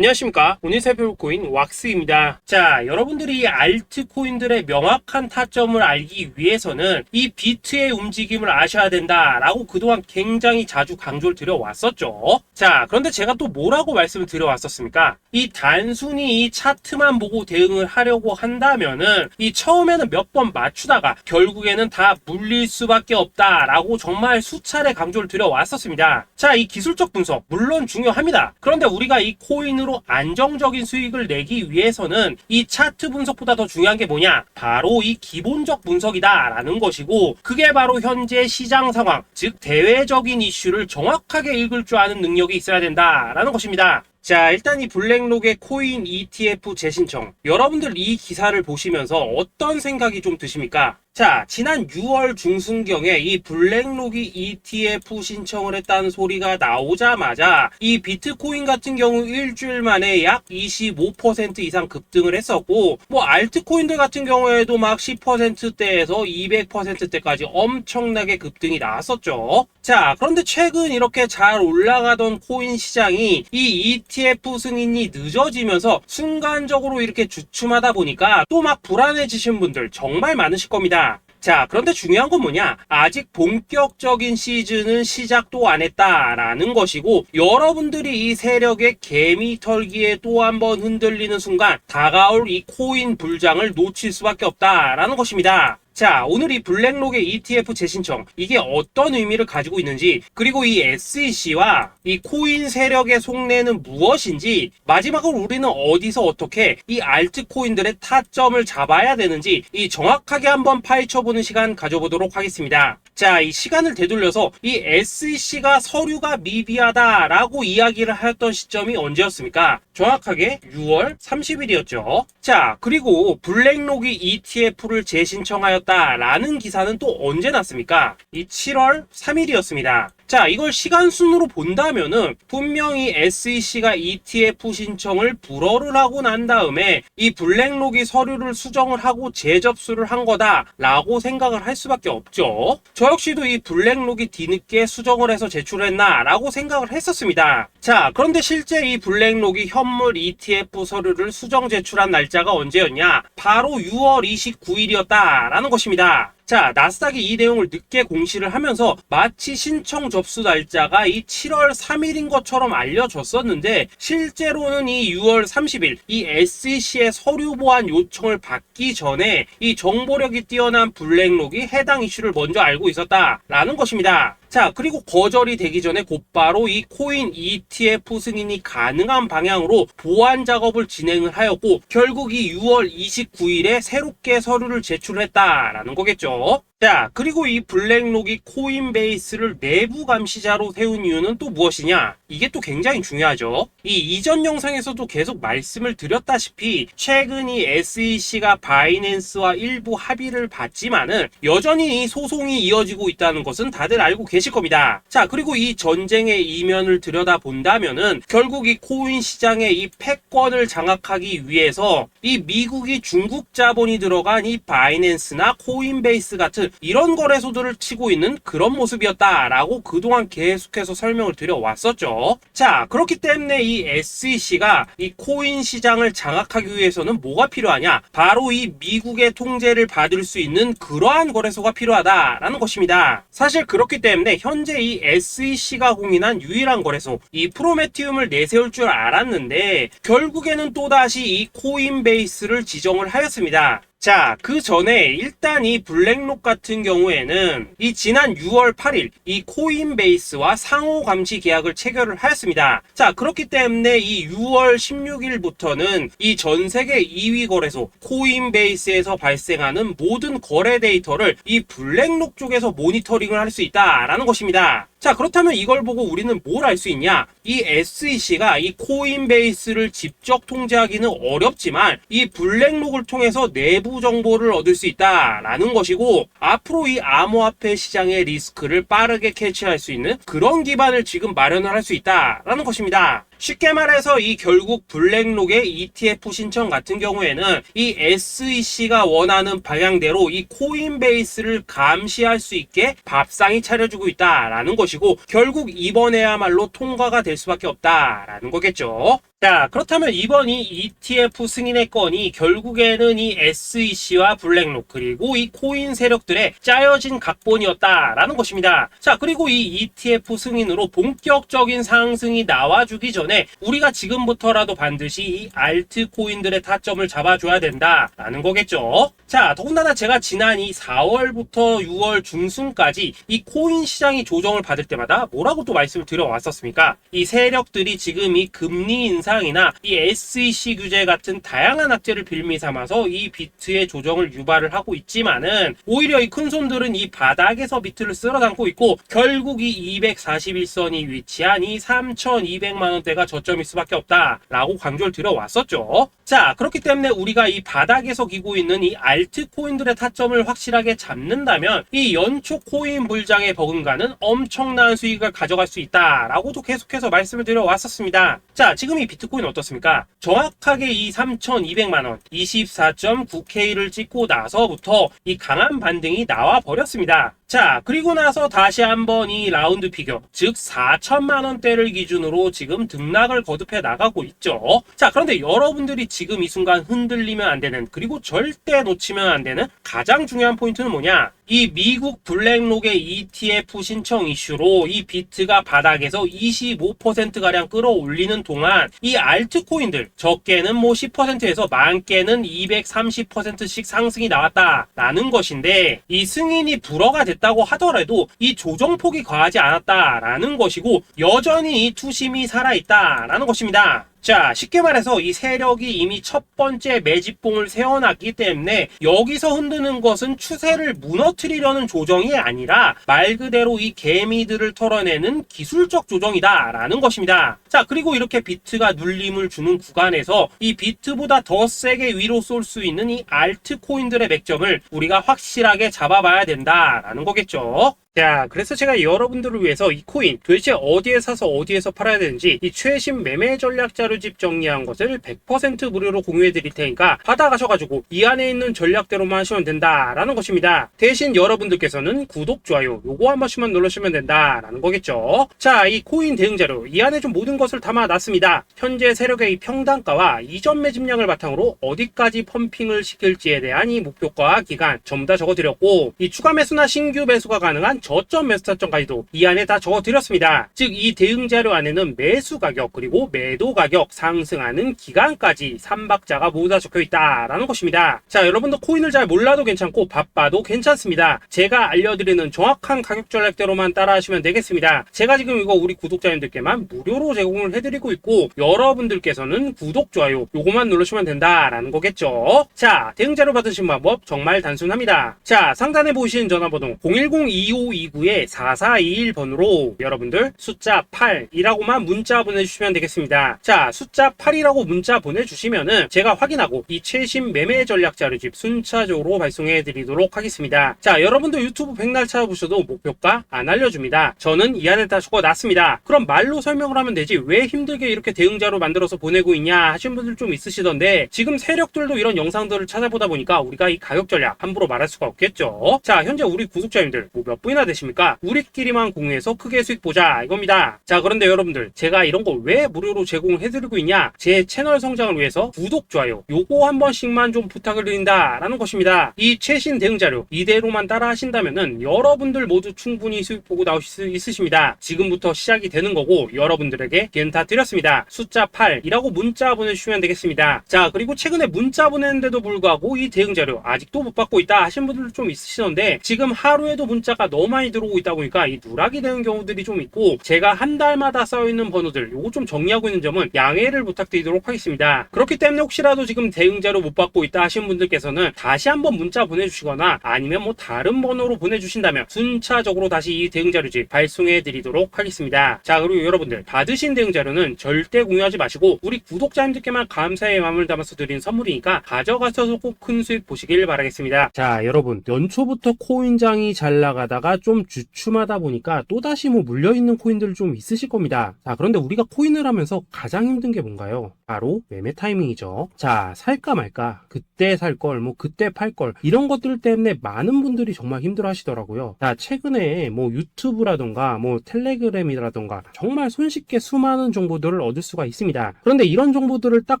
안녕하십니까. 오늘 살펴볼 코인 왁스입니다. 자, 여러분들이 알트코인들의 명확한 타점을 알기 위해서는 이 비트의 움직임을 아셔야 된다라고 그동안 굉장히 자주 강조를 드려왔었죠. 자, 그런데 제가 또 뭐라고 말씀을 드려왔었습니까? 이 단순히 이 차트만 보고 대응을 하려고 한다면은 이 처음에는 몇 번 맞추다가 결국에는 다 물릴 수밖에 없다라고 정말 수차례 강조를 드려왔었습니다. 자, 이 기술적 분석 물론 중요합니다. 그런데 우리가 이 코인으로 안정적인 수익을 내기 위해서는 이 차트 분석보다 더 중요한 게 뭐냐? 바로 이 기본적 분석이다 라는 것이고, 그게 바로 현재 시장 상황, 즉 대외적인 이슈를 정확하게 읽을 줄 아는 능력이 있어야 된다라는 것입니다. 자, 일단 이 블랙록의 코인 ETF 재신청, 여러분들 이 기사를 보시면서 어떤 생각이 좀 드십니까? 자, 지난 6월 중순경에 이 블랙록이 ETF 신청을 했다는 소리가 나오자마자 이 비트코인 같은 경우 일주일 만에 약 25% 이상 급등을 했었고, 뭐 알트코인들 같은 경우에도 막 10%대에서 200%대까지 엄청나게 급등이 나왔었죠. 자, 그런데 최근 이렇게 잘 올라가던 코인 시장이 이 ETF 승인이 늦어지면서 순간적으로 이렇게 주춤하다 보니까 또 막 불안해지신 분들 정말 많으실 겁니다. 자, 그런데 중요한 건 뭐냐? 아직 본격적인 시즌은 시작도 안 했다라는 것이고, 여러분들이 이 세력의 개미 털기에 또 한 번 흔들리는 순간 다가올 이 코인 불장을 놓칠 수밖에 없다라는 것입니다. 자, 오늘 이 블랙록의 ETF 재신청, 이게 어떤 의미를 가지고 있는지, 그리고 이 SEC와 이 코인 세력의 속내는 무엇인지, 마지막으로 우리는 어디서 어떻게 이 알트코인들의 타점을 잡아야 되는지 이 정확하게 한번 파헤쳐보는 시간 가져보도록 하겠습니다. 자, 이 시간을 되돌려서 이 SEC가 서류가 미비하다라고 이야기를 하였던 시점이 언제였습니까? 정확하게 6월 30일이었죠. 자, 그리고 블랙록이 ETF를 재신청하였다라는 기사는 또 언제 났습니까? 이 7월 3일이었습니다. 자, 이걸 시간순으로 본다면은 분명히 SEC가 ETF 신청을 불허를 하고 난 다음에 이 블랙록이 서류를 수정을 하고 재접수를 한 거다라고 생각을 할 수밖에 없죠. 저 역시도 이 블랙록이 뒤늦게 수정을 해서 제출했나라고 생각을 했었습니다. 자, 그런데 실제 이 블랙록이 현물 ETF 서류를 수정 제출한 날짜가 언제였냐? 바로 6월 29일이었다라는 것입니다. 자, 나스닥이 이 내용을 늦게 공시를 하면서 마치 신청 접수 날짜가 이 7월 3일인 것처럼 알려졌었는데, 실제로는 이 6월 30일 이 SEC의 서류 보완 요청을 받기 전에 이 정보력이 뛰어난 블랙록이 해당 이슈를 먼저 알고 있었다라는 것입니다. 자, 그리고 거절이 되기 전에 곧바로 이 코인 ETF 승인이 가능한 방향으로 보완 작업을 진행을 하였고, 결국 이 6월 29일에 새롭게 서류를 제출했다라는 거겠죠. 자, 그리고 이 블랙록이 코인베이스를 내부 감시자로 세운 이유는 또 무엇이냐? 이게 또 굉장히 중요하죠. 이 이전 영상에서도 계속 말씀을 드렸다시피 최근 이 SEC가 바이낸스와 일부 합의를 봤지만은 여전히 이 소송이 이어지고 있다는 것은 다들 알고 계실 겁니다. 자, 그리고 이 전쟁의 이면을 들여다본다면은 결국 이 코인 시장의 이 패권을 장악하기 위해서 이 미국이 중국 자본이 들어간 이 바이낸스나 코인베이스 같은 이런 거래소들을 치고 있는 그런 모습이었다라고 그동안 계속해서 설명을 드려왔었죠. 자, 그렇기 때문에 이 SEC가 이 코인 시장을 장악하기 위해서는 뭐가 필요하냐? 바로 이 미국의 통제를 받을 수 있는 그러한 거래소가 필요하다라는 것입니다. 사실 그렇기 때문에 현재 이 SEC가 공인한 유일한 거래소, 이 프로메티움을 내세울 줄 알았는데 결국에는 또다시 이 코인베이스를 지정을 하였습니다. 자, 그 전에 일단 이 블랙록 같은 경우에는 이 지난 6월 8일 이 코인베이스와 상호 감시 계약을 체결을 하였습니다. 자, 그렇기 때문에 이 6월 16일부터는 이 전 세계 2위 거래소 코인베이스에서 발생하는 모든 거래 데이터를 이 블랙록 쪽에서 모니터링을 할 수 있다라는 것입니다. 자, 그렇다면 이걸 보고 우리는 뭘 알 수 있냐? 이 SEC가 이 코인베이스를 직접 통제하기는 어렵지만 이 블랙록을 통해서 내부 정보를 얻을 수 있다라는 것이고, 앞으로 이 암호화폐 시장의 리스크를 빠르게 캐치할 수 있는 그런 기반을 지금 마련을 할 수 있다라는 것입니다. 쉽게 말해서 이 결국 블랙록의 ETF 신청 같은 경우에는 이 SEC가 원하는 방향대로 이 코인베이스를 감시할 수 있게 밥상이 차려주고 있다라는 것이고, 결국 이번에야말로 통과가 될 수밖에 없다라는 거겠죠. 자, 그렇다면 이번 이 ETF 승인의 건이 결국에는 이 SEC와 블랙록 그리고 이 코인 세력들의 짜여진 각본이었다라는 것입니다. 자, 그리고 이 ETF 승인으로 본격적인 상승이 나와주기 전에 우리가 지금부터라도 반드시 이 알트코인들의 타점을 잡아줘야 된다라는 거겠죠. 자, 더군다나 제가 지난 이 4월부터 6월 중순까지 이 코인 시장이 조정을 받을 때마다 뭐라고 또 말씀을 드려왔었습니까? 이 세력들이 지금 이 금리 인상이나 이 SEC 규제 같은 다양한 악재를 빌미 삼아서 이 비트의 조정을 유발을 하고 있지만은 오히려 이 큰손들은 이 바닥에서 비트를 쓸어담고 있고 결국 이 241선이 위치한 이 3,200만 원대가 저점일 수밖에 없다라고 강조를 드려왔었죠. 자, 그렇기 때문에 우리가 이 바닥에서 기고 있는 이 알트코인들의 타점을 확실하게 잡는다면 이 연초 코인 불장의 버금가는 엄청난 수익을 가져갈 수 있다라고도 계속해서 말씀을 드려왔었습니다. 자, 지금 이 비트코인 어떻습니까? 정확하게 이 3,200만원 24.9K를 찍고 나서부터 이 강한 반등이 나와 버렸습니다. 자, 그리고 나서 다시 한번 이 라운드 피겨, 즉 4천만원대를 기준으로 지금 등락을 거듭해 나가고 있죠. 자, 그런데 여러분들이 지금 이 순간 흔들리면 안 되는, 그리고 절대 놓치면 안 되는 가장 중요한 포인트는 뭐냐? 이 미국 블랙록의 ETF 신청 이슈로 이 비트가 바닥에서 25%가량 끌어올리는 동안 이 알트코인들 적게는 뭐 10%에서 많게는 230%씩 상승이 나왔다라는 것인데, 이 승인이 불허가 됐다고 하더라도 이 조정폭이 과하지 않았다라는 것이고 여전히 이 투심이 살아있다라는 것입니다. 자, 쉽게 말해서 이 세력이 이미 첫 번째 매집봉을 세워놨기 때문에 여기서 흔드는 것은 추세를 무너뜨리려는 조정이 아니라 말 그대로 이 개미들을 털어내는 기술적 조정이다라는 것입니다. 자, 그리고 이렇게 비트가 눌림을 주는 구간에서 이 비트보다 더 세게 위로 쏠 수 있는 이 알트코인들의 맥점을 우리가 확실하게 잡아봐야 된다라는 거겠죠. 자, 그래서 제가 여러분들을 위해서 이 코인 도대체 어디에 사서 어디에서 팔아야 되는지 이 최신 매매 전략 자료집 정리한 것을 100% 무료로 공유해 드릴 테니까 받아가셔가지고 이 안에 있는 전략대로만 하시면 된다라는 것입니다. 대신 여러분들께서는 구독, 좋아요 요거 한 번씩만 눌러주시면 된다라는 거겠죠. 자, 이 코인 대응 자료 이 안에 좀 모든 것을 담아놨습니다. 현재 세력의 이 평단가와 이전 매집량을 바탕으로 어디까지 펌핑을 시킬지에 대한 이 목표가 기간 전부 다 적어드렸고, 이 추가 매수나 신규 매수가 가능한 저점 매수 타점까지도 이 안에 다 적어드렸습니다. 즉 이 대응 자료 안에는 매수 가격 그리고 매도 가격, 상승하는 기간까지 3박자가 모두 다 적혀있다라는 것입니다. 자, 여러분도 코인을 잘 몰라도 괜찮고 바빠도 괜찮습니다. 제가 알려드리는 정확한 가격 전략대로만 따라하시면 되겠습니다. 제가 지금 이거 우리 구독자님들께만 무료로 제공을 해드리고 있고 여러분들께서는 구독, 좋아요 요거만 누르시면 된다라는 거겠죠. 자, 대응 자료 받으신 방법 정말 단순합니다. 자, 상단에 보이시는 전화번호 010-2529-4421번으로 여러분들 숫자 8이라고만 문자 보내주시면 되겠습니다. 자, 숫자 8이라고 문자 보내주시면은 제가 확인하고 이 최신 매매 전략 자료집 순차적으로 발송해 드리도록 하겠습니다. 자, 여러분도 유튜브 백날 찾아보셔도 목표가 안 알려줍니다. 저는 이 안에 다 적어놨습니다. 그럼 말로 설명을 하면 되지 왜 힘들게 이렇게 대응자로 만들어서 보내고 있냐 하시는 분들 좀 있으시던데, 지금 세력들도 이런 영상들을 찾아보다 보니까 우리가 이 가격 전략 함부로 말할 수가 없겠죠. 자, 현재 우리 구독자님들 뭐 몇 분이나 되십니까? 우리끼리만 공유해서 크게 수익 보자 이겁니다. 자, 그런데 여러분들 제가 이런 거 왜 무료로 제공을 해드리고 있냐? 제 채널 성장을 위해서 구독, 좋아요 요거 한 번씩만 좀 부탁을 드린다라는 것입니다. 이 최신 대응 자료 이대로만 따라 하신다면은 여러분들 모두 충분히 수익 보고 나오실 수 있으십니다. 지금부터 시작이 되는 거고 여러분들에게 기회는 다 드렸습니다. 숫자 8이라고 문자 보내주시면 되겠습니다. 자, 그리고 최근에 문자 보냈는데도 불구하고 이 대응 자료 아직도 못 받고 있다 하신 분들도 좀 있으시던데, 지금 하루에도 문자가 너무 많이 들어오고 있다 보니까 이 누락이 되는 경우들이 좀 있고 제가 한 달마다 쌓여있는 번호들 요거 좀 정리하고 있는 점은 양해를 부탁드리도록 하겠습니다. 그렇기 때문에 혹시라도 지금 대응 자료 못 받고 있다 하신 분들께서는 다시 한번 문자 보내주시거나 아니면 뭐 다른 번호로 보내주신다면 순차적으로 다시 이 대응 자료집 발송해 드리도록 하겠습니다. 자, 그리고 여러분들 받으신 대응 자료는 절대 공유하지 마시고 우리 구독자님들께만 감사의 마음을 담아서 드린 선물이니까 가져가셔서 꼭 큰 수익 보시길 바라겠습니다. 자, 여러분 연초부터 코인장이 잘 나가다가 좀 주춤하다 보니까 또다시 뭐 물려있는 코인들 좀 있으실 겁니다. 자, 그런데 우리가 코인을 하면서 가장 힘든 게 뭔가요? 바로 매매 타이밍이죠. 자, 살까 말까, 그때 살 걸, 뭐 그때 팔 걸, 이런 것들 때문에 많은 분들이 정말 힘들어 하시더라고요. 자, 최근에 뭐 유튜브라던가 뭐 텔레그램이라던가 정말 손쉽게 수많은 정보들을 얻을 수가 있습니다. 그런데 이런 정보들을 딱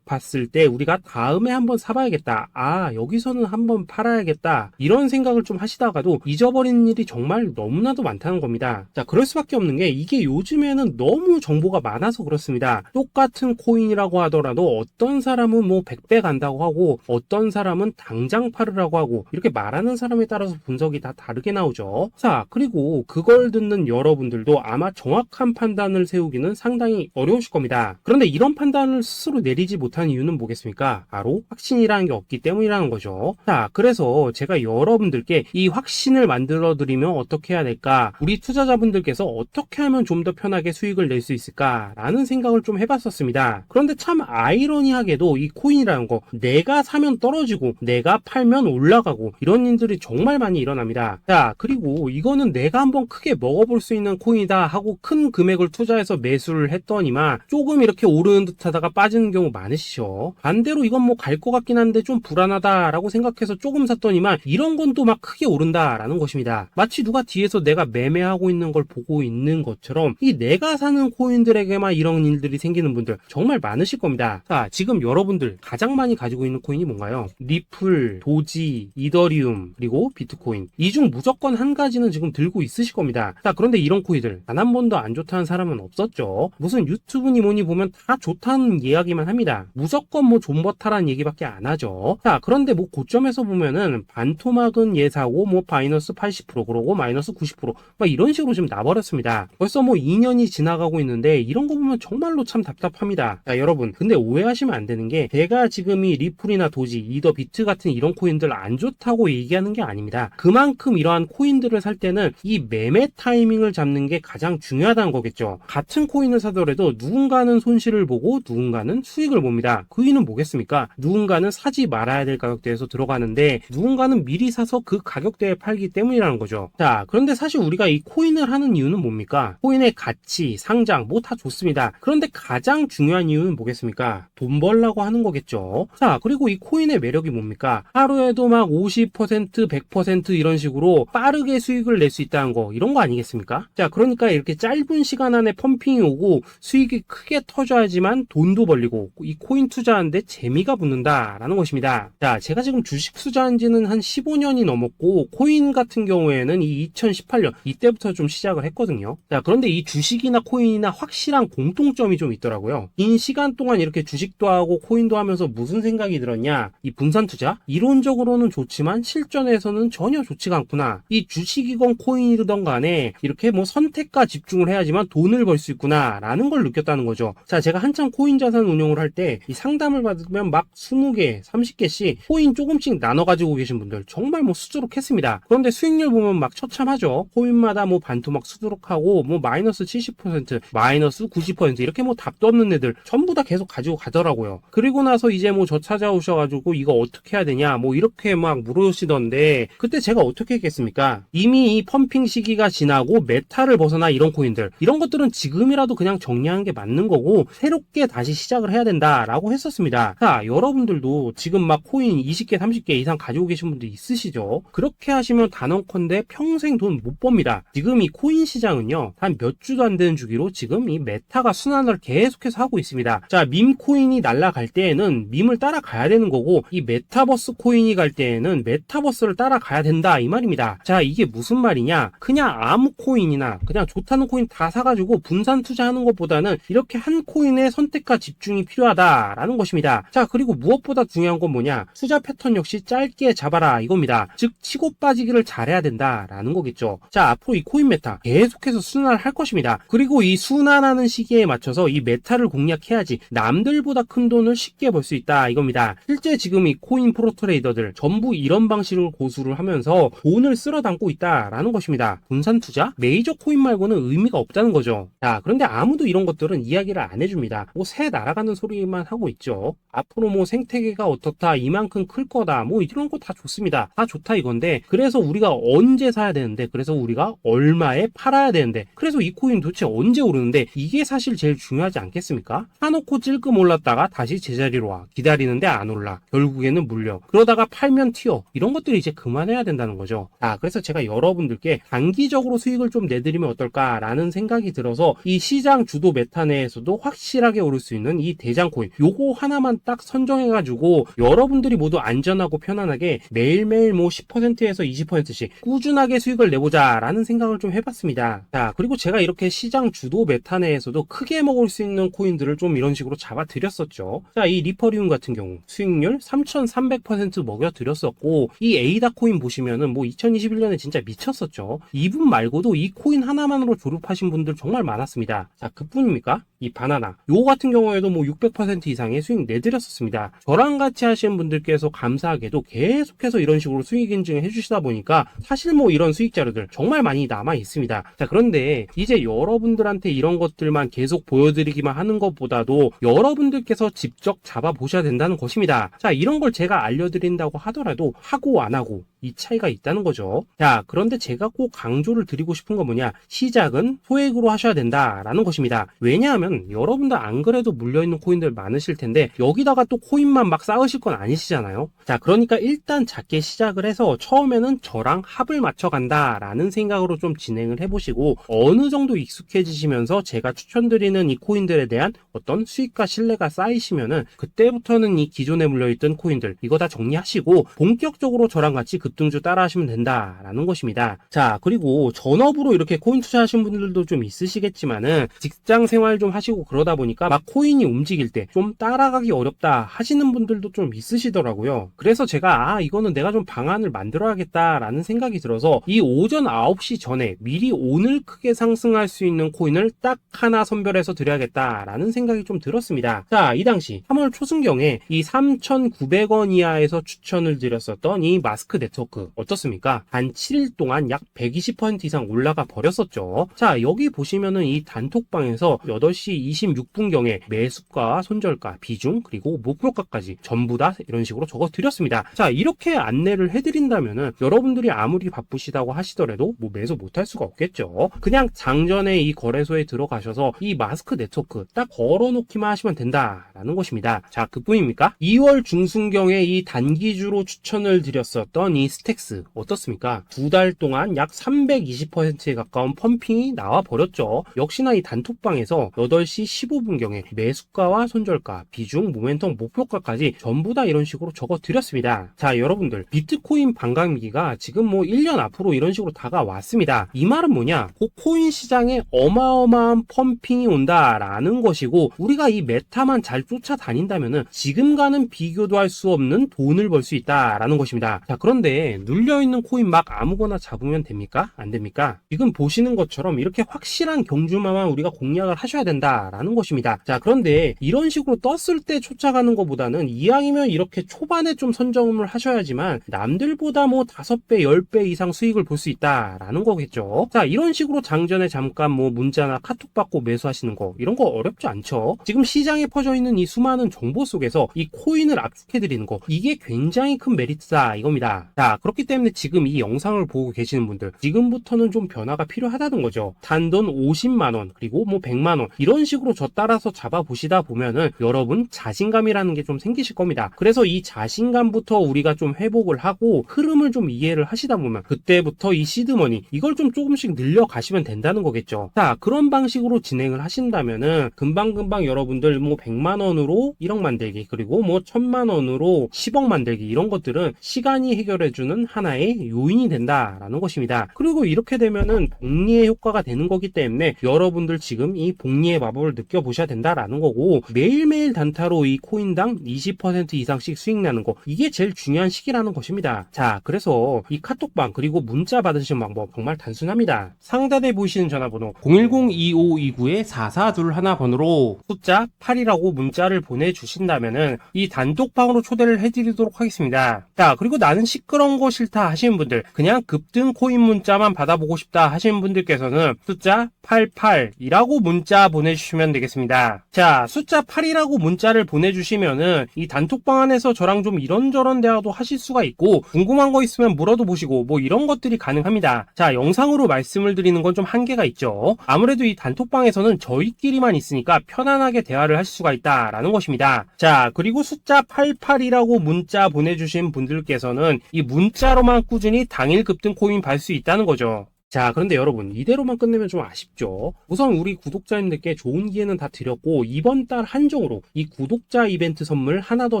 봤을 때 우리가 다음에 한번 사봐야겠다, 아 여기서는 한번 팔아야겠다, 이런 생각을 좀 하시다가도 잊어버리는 일이 정말 너무나도 많다는 겁니다. 자, 그럴 수밖에 없는 게 이게 요즘에는 너무 정보가 많아서 그렇습니다. 똑같은 코인이라고 하더라도 어떤 사람은 뭐 100배 간다고 하고 어떤 사람은 당장 팔으라고 하고, 이렇게 말하는 사람에 따라서 분석이 다 다르게 나오죠. 자, 그리고 그걸 듣는 여러분들도 아마 정확한 판단을 세우기는 상당히 어려우실 겁니다. 그런데 이런 판단을 스스로 내리지 못한 이유는 뭐겠습니까? 바로 확신이라는 게 없기 때문이라는 거죠. 자, 그래서 제가 여러분들께 이 확신을 만들어 드리면 어떻게 해야 될까, 우리 투자자분들께서 어떻게 하면 좀 더 편하게 수익을 낼 수 있을까 라는 생각을 좀 해봤었습니다. 그런데 참 아이러니하게도 이 코인이라는 거, 내가 사면 떨어지고 내가 팔면 올라가고 이런 일들이 정말 많이 일어납니다. 자, 그리고 이거는 내가 한번 크게 먹어볼 수 있는 코인이다 하고 큰 금액을 투자해서 매수를 했더니만 조금 이렇게 오르는 듯 하다가 빠지는 경우 많으시죠. 반대로 이건 뭐 갈 것 같긴 한데 좀 불안하다 라고 생각해서 조금 샀더니만 이런 건 또 막 크게 오른다 라는 것입니다. 마치 누가 뒤에서 내가 매매하고 있는 걸 보고 있는 것처럼 이 내가 사는 코인들에게만 이런 일들이 생기는 분들 정말 많으실 겁니다. 자, 지금 여러분들 가장 많이 가지고 있는 코인이 뭔가요? 리플, 도지, 이더리움, 그리고 비트코인. 이 중 무조건 한 가지는 지금 들고 있으실 겁니다. 자, 그런데 이런 코인들 단 한 번도 안 좋다는 사람은 없었죠. 무슨 유튜브니 뭐니 보면 다 좋다는 이야기만 합니다. 무조건 뭐 존버타라는 얘기밖에 안 하죠. 자, 그런데 뭐 고점에서 보면은 반토막은 예사고 뭐 마이너스 80% 그러고 마이너스 90% 막 이런 식으로 지금 나버렸습니다. 벌써 뭐 2년이 지나가고 있는데 이런 거 보면 정말로 참 답답합니다. 자, 여러분, 근데 오해하시면 안 되는 게 제가 지금 이 리플이나 도지, 이더, 비트 같은 이런 코인들 안 좋다고 얘기하는 게 아닙니다. 그만큼 이러한 코인들을 살 때는 이 매매 타이밍을 잡는 게 가장 중요하다는 거겠죠. 같은 코인을 사더라도 누군가는 손실을 보고 누군가는 수익을 봅니다. 그 이유는 뭐겠습니까? 누군가는 사지 말아야 될 가격대에서 들어가는데 누군가는 미리 사서 그 가격대에 팔기 때문이라는 거죠. 자, 그런데 사실 우리가 이 코인을 하는 이유는 뭡니까? 코인의 가치, 상장 뭐 다 좋습니다. 그런데 가장 중요한 이유는 뭐겠습니까? 돈 벌라고 하는 거겠죠. 자, 그리고 이 코인의 매력이 뭡니까? 하루에도 막 50%, 100% 이런 식으로 빠르게 수익을 낼 수 있다는 거, 이런 거 아니겠습니까? 자, 그러니까 이렇게 짧은 시간 안에 펌핑이 오고 수익이 크게 터져야지만 돈도 벌리고 이 코인 투자하는데 재미가 붙는다라는 것입니다. 자, 제가 지금 주식 투자한 지는 한 15년이 넘었고 코인 같은 경우에는 이 2018년 이때부터 좀 시작을 했거든요. 자, 그런데 이 주식이나 코인이나 확실한 공통점이 좀 있더라고요. 긴 시간 동안 이렇게 주식도 하고 코인도 하면서 무슨 생각이 들었냐? 이 분산 투자? 이론적으로는 좋지만 실전에서는 전혀 좋지가 않구나. 이 주식이건 코인이든 간에 이렇게 뭐 선택과 집중을 해야지만 돈을 벌 수 있구나 라는 걸 느꼈다는 거죠. 자, 제가 한참 코인 자산 운용을 할 때 이 상담을 받으면 막 20개, 30개씩 코인 조금씩 나눠 가지고 계신 분들 정말 뭐 수두룩했습니다. 그런데 수익률 보면 막 처참하죠. 코인마다 뭐 반토막 수두룩하고 뭐 마이너스 70%, 마이너스 90% 이렇게 뭐 답도 없는 애들 전부 다 계속 가지고 가더라고요. 그리고 나서 이제 뭐 저 찾아오셔가지고 이거 어떻게 해야 되냐 뭐 이렇게 막 물으시던데 그때 제가 어떻게 했겠습니까? 이미 이 펌핑 시기가 지나고 메타를 벗어나 이런 코인들, 이런 것들은 지금이라도 그냥 정리하는 게 맞는 거고 새롭게 다시 시작을 해야 된다라고 했었습니다. 자, 여러분들도 지금 막 코인 20개, 30개 이상 가지고 계신 분들 있으시죠? 그렇게 하시면 단언컨대 평생 돈 못 법니다. 지금 이 코인 시장은요, 한 몇 주도 안 되는 주기로 지금 이 메타가 순환을 계속해서 하고 있습니다. 자, 밈 코인이 날아갈 때에는 밈을 따라가야 되는 거고 이 메타버스 코인이 갈 때에는 메타버스를 따라가야 된다 이 말입니다. 자, 이게 무슨 말이냐? 그냥 아무 코인이나 그냥 좋다는 코인 다 사가지고 분산 투자하는 것보다는 이렇게 한 코인에 선택과 집중이 필요하다라는 것입니다. 자, 그리고 무엇보다 중요한 건 뭐냐? 투자 패턴 역시 짧게 잡아라 이겁니다. 즉 치고 빠지기를 잘해야 된다라는 거겠죠. 자, 앞으로 이 코인 메타 계속해서 순환을 할 것입니다. 그리고 이 순환하는 시기에 맞춰서 이 메타를 공략해야지 남들보다 큰 돈을 쉽게 벌 수 있다 이겁니다. 실제 지금 이 코인 프로 트레이더들 전부 이런 방식으로 고수를 하면서 돈을 쓸어 담고 있다라는 것입니다. 분산 투자? 메이저 코인 말고는 의미가 없다는 거죠. 자, 그런데 아무도 이런 것들은 이야기를 안 해줍니다. 뭐 새 날아가는 소리만 하고 있죠. 앞으로 뭐 생태계가 어떻다, 이만큼 클 거다, 뭐 이런 거 다 좋습니다. 다 좋다 이건데 그래서 우리가 언제 사야 되는 되는데, 그래서 우리가 얼마에 팔아야 되는데, 그래서 이 코인 도대체 언제 오르는데, 이게 사실 제일 중요하지 않겠습니까? 사놓고 찔끔 올랐다가 다시 제자리로 와. 기다리는데 안 올라. 결국에는 물려. 그러다가 팔면 튀어. 이런 것들이 이제 그만해야 된다는 거죠. 그래서 제가 여러분들께 단기적으로 수익을 좀 내드리면 어떨까라는 생각이 들어서 이 시장 주도 메타 내에서도 확실하게 오를 수 있는 이 대장 코인, 요거 하나만 딱 선정해가지고 여러분들이 모두 안전하고 편안하게 매일매일 뭐 10%에서 20%씩 꾸준하게 수익을 내보자라는 생각을 좀 해봤습니다. 자, 그리고 제가 이렇게 시장 주도 메타 내에서도 크게 먹을 수 있는 코인들을 좀 이런 식으로 잡아드렸었죠. 자, 이 리퍼리움 같은 경우 수익률 3,300% 먹여드렸었고, 이 에이다 코인 보시면은 뭐 2021년에 진짜 미쳤었죠. 이분 말고도 이 코인 하나만으로 졸업하신 분들 정말 많았습니다. 자, 그뿐입니까? 이 바나나 요거 같은 경우에도 뭐 600% 이상의 수익 내드렸었습니다. 저랑 같이 하시는 분들께서 감사하게도 계속해서 이런 식으로 수익 인증을 해주시다 보니까 사실 뭐 이런 수익 자료들 정말 많이 남아 있습니다. 자, 그런데 이제 여러분들한테 이런 것들만 계속 보여드리기만 하는 것보다도 여러분들께서 직접 잡아보셔야 된다는 것입니다. 자, 이런 걸 제가 알려드린다고 하더라도 하고 안 하고 이 차이가 있다는 거죠. 자, 그런데 제가 꼭 강조를 드리고 싶은 건 뭐냐, 시작은 소액으로 하셔야 된다라는 것입니다. 왜냐하면 여러분들 안 그래도 물려있는 코인들 많으실 텐데 여기다가 또 코인만 막 쌓으실 건 아니시잖아요. 자, 그러니까 일단 작게 시작을 해서 처음에는 저랑 합을 맞춰 간다라는 생각으로 좀 진행을 해보시고, 어느 정도 익숙해지시면서 제가 추천드리는 이 코인들에 대한 어떤 수익과 신뢰가 쌓이시면은 그때부터는 이 기존에 물려있던 코인들 이거 다 정리하시고 본격적으로 저랑 같이 급등주 따라 하시면 된다라는 것입니다. 자, 그리고 전업으로 이렇게 코인 투자하신 분들도 좀 있으시겠지만은 직장 생활 좀 하시고 그러다 보니까 막 코인이 움직일 때 좀 따라가기 어렵다 하시는 분들도 좀 있으시더라고요. 그래서 제가 이거는 내가 좀 방안을 만들어야겠다라는 생각이 들어서 이 오전 9시 전에 미리 오늘 크게 상승할 수 있는 코인을 딱 하나 선별해서 드려야겠다라는 생각이 좀 들었습니다. 자, 이 당시 3월 초순경에 이 3,900원 이하에서 추천을 드렸었던 이 마스크 네트워크 어떻습니까? 단 7일 동안 약 120% 이상 올라가 버렸었죠. 자, 여기 보시면은 이 단톡방에서 8시 26분경에 매수가, 손절가, 비중, 그리고 목표가까지 전부 다 이런 식으로 적어 드렸습니다. 자, 이렇게 안내를 해드린다면은 여러분들이 아무리 바쁘시다고 하시더라도 뭐 매수 못할 수가 없겠죠. 그냥 장전에 이 거래소에 들어가셔서 이 마스크 네트워크 딱 걸어놓기만 하시면 된다라는 것입니다. 자, 그뿐입니까? 2월 중순경에 이 단기주로 추천을 드렸었던 이 스택스 어떻습니까? 2달 동안 약 320%에 가까운 펌핑이 나와 버렸죠. 역시나 이 단톡방에서 8시 15분경에 매수가와 손절가, 비중, 모멘텀, 목표가까지 전부 다 이런 식으로 적어 드렸습니다. 자, 여러분들 비트코인 반감기가 지금 뭐 1년 앞으로 이런 식으로 다가왔습니다. 이 말은 뭐냐? 그 코인 시장에 어마어마한 펌핑이 온다라는 것이고, 우리가 이 메타만 잘 쫓아다닌다면은 지금과는 비교도 할 수 없는 돈을 벌 수 있다라는 것입니다. 자, 그런데 눌려있는 코인 막 아무거나 잡으면 됩니까? 안 됩니까? 지금 보시는 것처럼 이렇게 확실한 경주마만 우리가 공략을 하셔야 된다라는 것입니다. 자, 그런데 이런 식으로 떴을 때 쫓아가는 것보다는 이왕이면 이렇게 초반에 좀 선점을 하셔야지만 남들보다 뭐 5배, 10배 이상 수익을 볼 수 있다라는 거겠죠. 자, 이런 식으로 장전에 잠깐 뭐 문자나 카톡 받고 매수하시는 거 이런 거 어렵지 않죠. 지금 시장에 퍼져 있는 이 수많은 정보 속에서 이 코인을 압축해드리는 거, 이게 굉장히 큰 메리트다 이겁니다. 자, 그렇기 때문에 지금 이 영상을 보고 계시는 분들 지금부터는 좀 변화가 필요하다는 거죠. 단돈 50만원 그리고 뭐 100만원 이런 식으로 저 따라서 잡아보시다 보면은 여러분 자신감이라는 게 좀 생기실 겁니다. 그래서 이 자신감부터 우리가 좀 회복을 하고 흐름을 좀 이해를 하시다 보면 그때부터 이 시드머니 이걸 좀 조금씩 늘려가시면 된다는 거겠죠. 자, 그런 방식으로 진행을 하신다면은 금방금방 여러분들 뭐 100만원으로 1억 만들기 그리고 뭐 1000만원으로 10억 만들기 이런 것들은 시간이 해결해주는 하나의 요인이 된다라는 것입니다. 그리고 이렇게 되면은 복리의 효과가 되는 거기 때문에 여러분들 지금 이 복리의 마법을 느껴보셔야 된다라는 거고, 매일매일 단타로 이 코인당 20% 이상씩 수익 나는 거, 이게 제일 중요한 시기라는 것입니다. 자, 그래서 이 카톡방 그리고 문자 받으시는 방법 정말 단순합니다. 상단에 보이시는 전화번호 010-2529-4421 번호로 숫자 8이라고 문자를 보내주신다면은 이 단톡방으로 초대를 해드리도록 하겠습니다. 자, 그리고 나는 시끄러 이런 거 싫다 하시는 분들, 그냥 급등 코인 문자만 받아보고 싶다 하시는 분들께서는 숫자 88이라고 문자 보내주시면 되겠습니다. 자, 숫자 8이라고 문자를 보내주시면은 이 단톡방 안에서 저랑 좀 이런저런 대화도 하실 수가 있고, 궁금한 거 있으면 물어도 보시고 뭐 이런 것들이 가능합니다. 자, 영상으로 말씀을 드리는 건 좀 한계가 있죠. 아무래도 이 단톡방에서는 저희끼리만 있으니까 편안하게 대화를 할 수가 있다라는 것입니다. 자, 그리고 숫자 88이라고 문자 보내주신 분들께서는 이 문자로만 꾸준히 당일 급등 코인 받을 수 있다는 거죠. 자, 그런데 여러분, 이대로만 끝내면 좀 아쉽죠. 우선 우리 구독자님들께 좋은 기회는 다 드렸고, 이번 달 한정으로 이 구독자 이벤트 선물 하나 더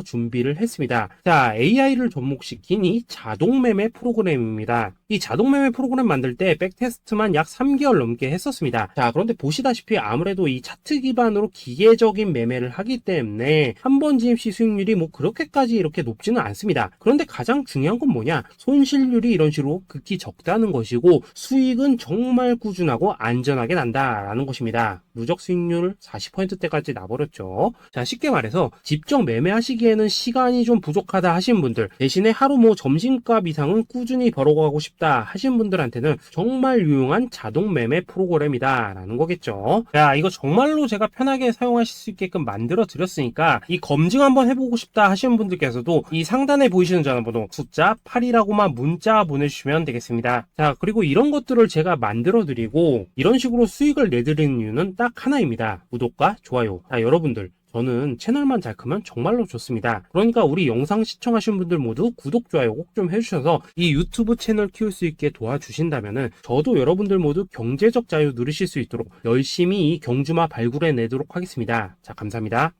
준비를 했습니다. 자, AI를 접목시킨 이 자동매매 프로그램입니다. 이 자동매매 프로그램 만들 때 백테스트만 약 3개월 넘게 했었습니다. 자, 그런데 보시다시피 아무래도 이 차트 기반으로 기계적인 매매를 하기 때문에 한 번 진입 시 수익률이 뭐 그렇게까지 이렇게 높지는 않습니다. 그런데 가장 중요한 건 뭐냐? 손실률이 이런 식으로 극히 적다는 것이고, 수익은 정말 꾸준하고 안전하게 난다라는 것입니다. 누적 수익률 40%대까지 나버렸죠. 자, 쉽게 말해서 직접 매매하시기에는 시간이 좀 부족하다 하시는 분들, 대신에 하루 뭐 점심값 이상은 꾸준히 벌어가고 싶다 하시는 분들한테는 정말 유용한 자동 매매 프로그램이다라는 거겠죠. 자, 이거 정말로 제가 편하게 사용하실 수 있게끔 만들어 드렸으니까 이 검증 한번 해보고 싶다 하시는 분들께서도 이 상단에 보이시는 전화번호 숫자 8이라고만 문자 보내주시면 되겠습니다. 자, 그리고 이런 것들을 제가 만들어 드리고 이런 식으로 수익을 내드리는 이유는 딱 하나입니다. 구독과 좋아요. 자, 여러분들, 저는 채널만 잘 크면 정말로 좋습니다. 그러니까 우리 영상 시청하신 분들 모두 구독, 좋아요 꼭 좀 해주셔서 이 유튜브 채널 키울 수 있게 도와주신다면은 저도 여러분들 모두 경제적 자유 누리실 수 있도록 열심히 이 경주마 발굴해 내도록 하겠습니다. 자, 감사합니다.